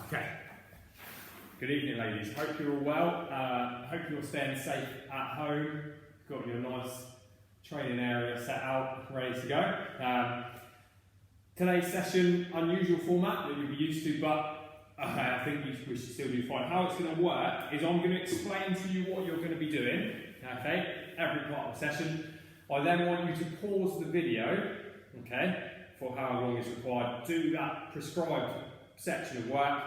Okay. Good evening, ladies. Hope you're all well. Hope you're staying safe at home. Got your nice training area set out, ready to go. Today's session, unusual format that you'll be used to, but I think we should still do fine. How it's going to work is I'm going to explain to you what you're going to be doing, okay, every part of the session. I then want you to pause the video, okay, for how long is required. Do that prescribed section of work.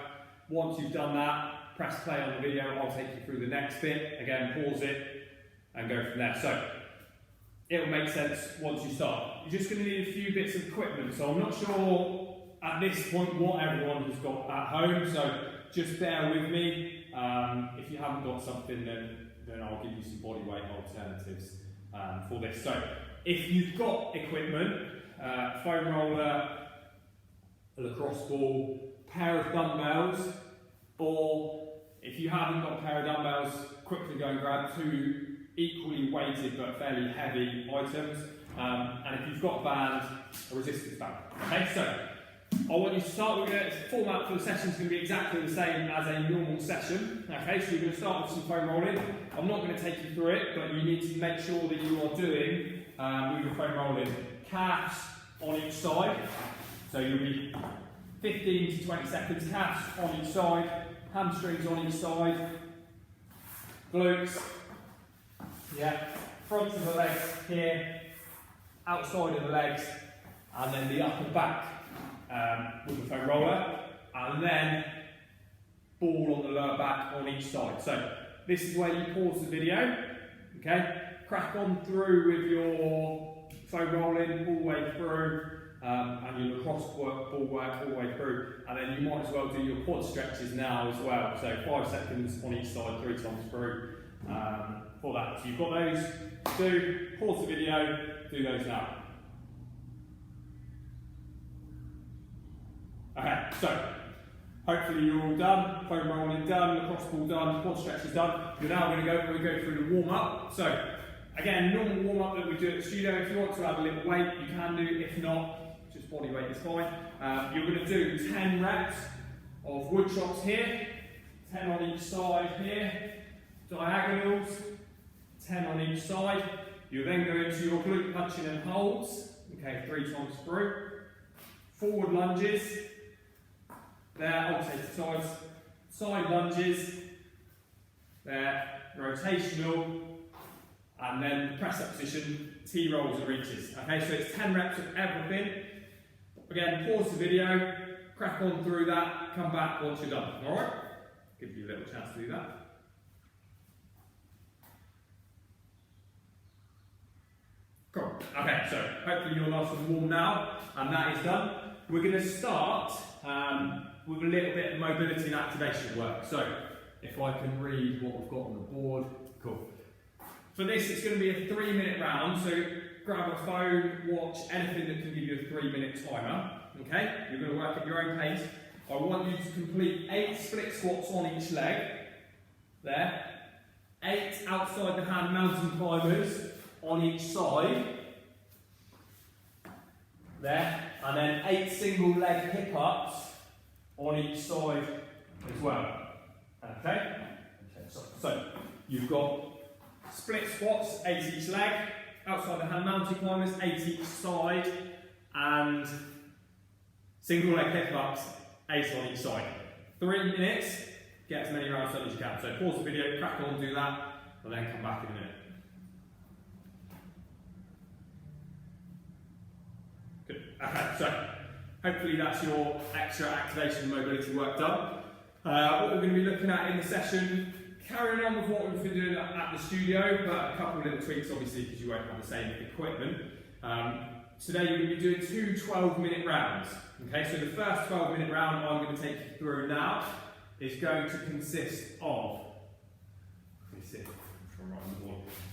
Once you've done that, press play on the video. I'll take you through the next bit. Again, pause it and go from there. So it'll make sense once you start. You're just going to need a few bits of equipment. So I'm not sure at this point what everyone has got at home. So just bear with me. If you haven't got something, then I'll give you some bodyweight alternatives for this. So if you've got equipment, foam roller, a lacrosse ball, pair of dumbbells, or if you haven't got a pair of dumbbells, quickly go and grab two equally weighted but fairly heavy items, and if you've got a band, a resistance band. Okay, so I want you to start with it. The format for the session is going to be exactly the same as a normal session. Okay, so you're going to start with some foam rolling. I'm not going to take you through it, but you need to make sure that you are doing with your foam rolling calves on each side. So you'll be 15 to 20 seconds, calves on each side, hamstrings on each side, glutes, yeah, front of the legs here, outside of the legs, and then the upper back with the foam roller, and then ball on the lower back on each side. So this is where you pause the video, okay, crack on through with your foam rolling all the way through, and your lacrosse ball work all the way through, and then you might as well do your quad stretches now as well. So 5 seconds on each side, 3 times through for that. So you've got those to do, pause the video, do those now. Okay, so hopefully you're all done, foam rolling done, lacrosse ball done, quad stretches done. You're now going to go through the warm up. So again, normal warm up that we do at the studio. If you want to add a little weight, you can do. If not, just body weight is fine. You're going to do 10 reps of wood chops here, 10 on each side here, diagonals, 10 on each side. You'll then go into your glute punching and holds, okay, 3 times through. Forward lunges, there, alternating sides, side lunges, there, rotational, and then press up position, T-rolls and reaches. Okay, so it's 10 reps of everything. Again, pause the video, crack on through that, come back once you're done. Alright? Give you a little chance to do that. Cool. Okay, so hopefully you're nice and warm now, and that is done. We're going to start with a little bit of mobility and activation work. So, if I can read what we've got on the board, cool. For this, it's going to be a 3-minute round, so grab a phone, watch anything that can give you a 3-minute timer, okay? You're going to work at your own pace. I want you to complete 8 split squats on each leg, there. 8 outside the hand mountain climbers on each side, there. And then 8 single leg hip-ups on each side as well, okay? So you've got split squats, 8 each leg, outside the hand mountain climbers, 8 each side, and single leg hip-ups, 8 on each side. 3 minutes, get as many rounds done as you can. So pause the video, crack on, do that, and then come back in a minute. Good. Okay, so hopefully that's your extra activation and mobility work done. What we're going to be looking at in the session, carrying on with what we've been doing at the studio, but a couple of little tweaks obviously because you won't have the same equipment. Today you're going to be doing 2 12-minute rounds. Okay, so the first 12-minute round I'm going to take you through now is going to consist of, so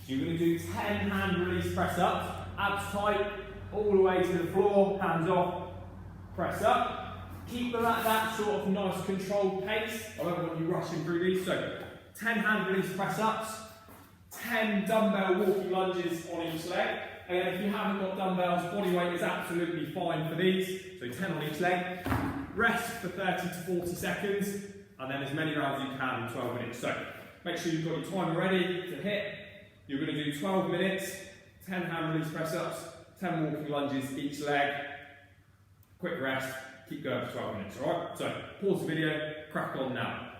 you're going to do 10 hand release press ups, abs tight, all the way to the floor, hands off, press up. Keep them at that sort of nice controlled pace. I don't want you rushing through these. So 10 hand release press ups, 10 dumbbell walking lunges on each leg. Again, if you haven't got dumbbells, body weight is absolutely fine for these. So 10 on each leg. rest for 30 to 40 seconds, and then as many rounds as you can in 12 minutes. So make sure you've got your timer ready to hit. You're going to do 12 minutes, 10 hand release press ups, 10 walking lunges each leg, quick rest, keep going for 12 minutes, alright? So pause the video, crack on now.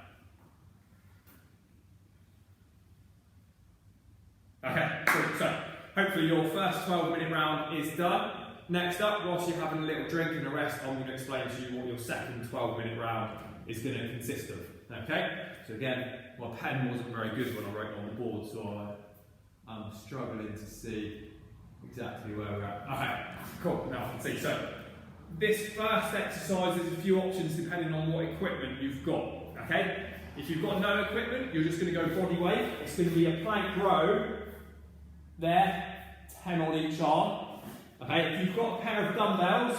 Okay, cool. So hopefully your first 12-minute round is done. Next up, whilst you're having a little drink and a rest, I'm going to explain to you what your second 12-minute round is going to consist of. Okay? So again, my pen wasn't very good when I wrote on the board, so I'm struggling to see exactly where we're at. Okay, cool. Now I can see. So this first exercise, there's a few options depending on what equipment you've got. Okay? If you've got no equipment, you're just going to go body weight. It's going to be a plank row. There, 10 on each arm. Okay, if you've got a pair of dumbbells,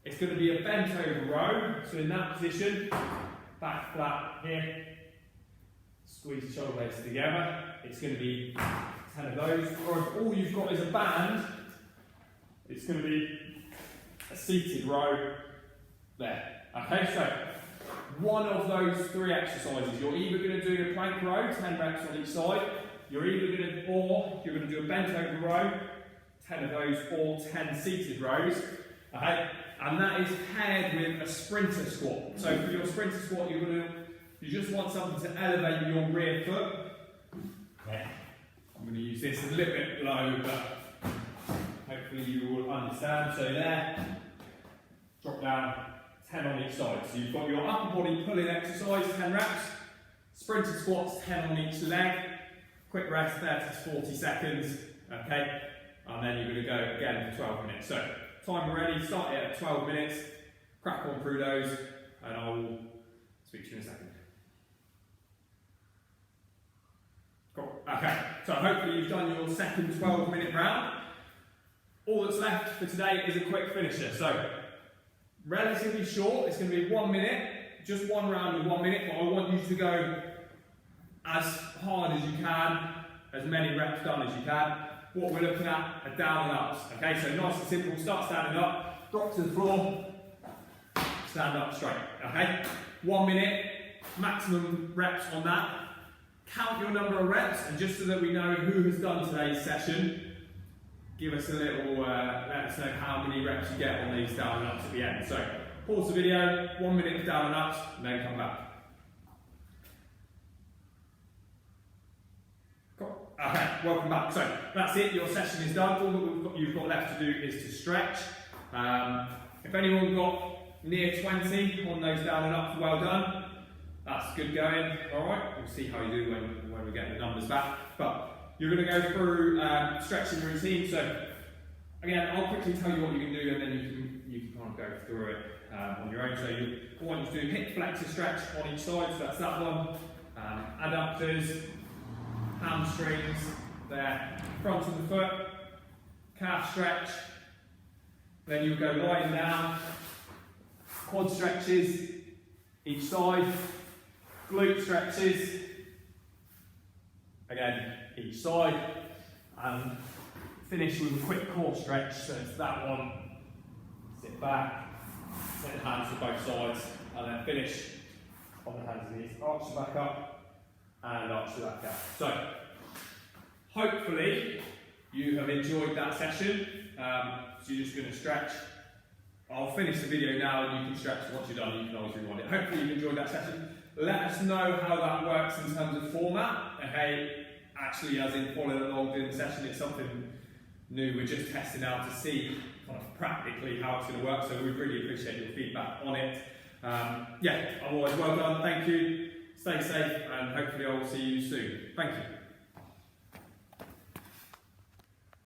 it's going to be a bent over row. So in that position, back flat here, squeeze the shoulder blades together. It's going to be 10 of those. Or if all you've got is a band, it's going to be a seated row there. Okay, so one of those three exercises, you're either going to do a plank row, 10 reps on each side. You're either going to do a bent over row, 10 of those, or 10 seated rows. Okay? And that is paired with a sprinter squat. So for your sprinter squat, you just want something to elevate your rear foot. Okay. I'm going to use this a little bit low, but hopefully you will understand. So there, drop down, 10 on each side. So you've got your upper body pulling exercise, 10 reps, sprinter squats, 10 on each leg. Quick rest, 30 to 40 seconds, okay? And then you're going to go again for 12 minutes. So, timer ready, start it at 12 minutes, crack on through those, and I will speak to you in a second. Cool, okay, so hopefully you've done your second 12-minute round. All that's left for today is a quick finisher. So, relatively short, it's going to be 1 minute, just one round in 1 minute, but I want you to go as hard as you can, as many reps done as you can. What we're looking at are down and ups. Okay, so nice and simple. Start standing up, drop to the floor, stand up straight. Okay, 1 minute, maximum reps on that. Count your number of reps, and just so that we know who has done today's session, give us a little, let us know how many reps you get on these down and ups at the end. So pause the video, 1 minute of down and ups, and then come back. Okay, welcome back. So that's it, your session is done. All that you've got left to do is to stretch. If anyone got near 20 on those down and ups, well done. That's good going. Alright, we'll see how you do when we get the numbers back. But you're going to go through stretching routine. So again, I'll quickly tell you what you can do, and then you can kind of go through it on your own. So I want you to do hip flexor stretch on each side, so that's that one. Adductors, hamstrings, there, front of the foot, calf stretch, then you go lying down, quad stretches each side, glute stretches, again each side, and finish with a quick core stretch. So it's that one, sit back, set hands to both sides, and then finish on the hands and knees, arch back up, and arch back down. So, hopefully you have enjoyed that session. So you're just going to stretch. I'll finish the video now, and you can stretch once you're done. You can always rewind it. Hopefully you've enjoyed that session. Let us know how that works in terms of format. Okay, actually, as in following along during the session, it's something new. We're just testing out to see kind of practically how it's going to work. So we really appreciate your feedback on it. Yeah, otherwise, well done. Thank you. Stay safe, and hopefully I will see you soon. Thank you.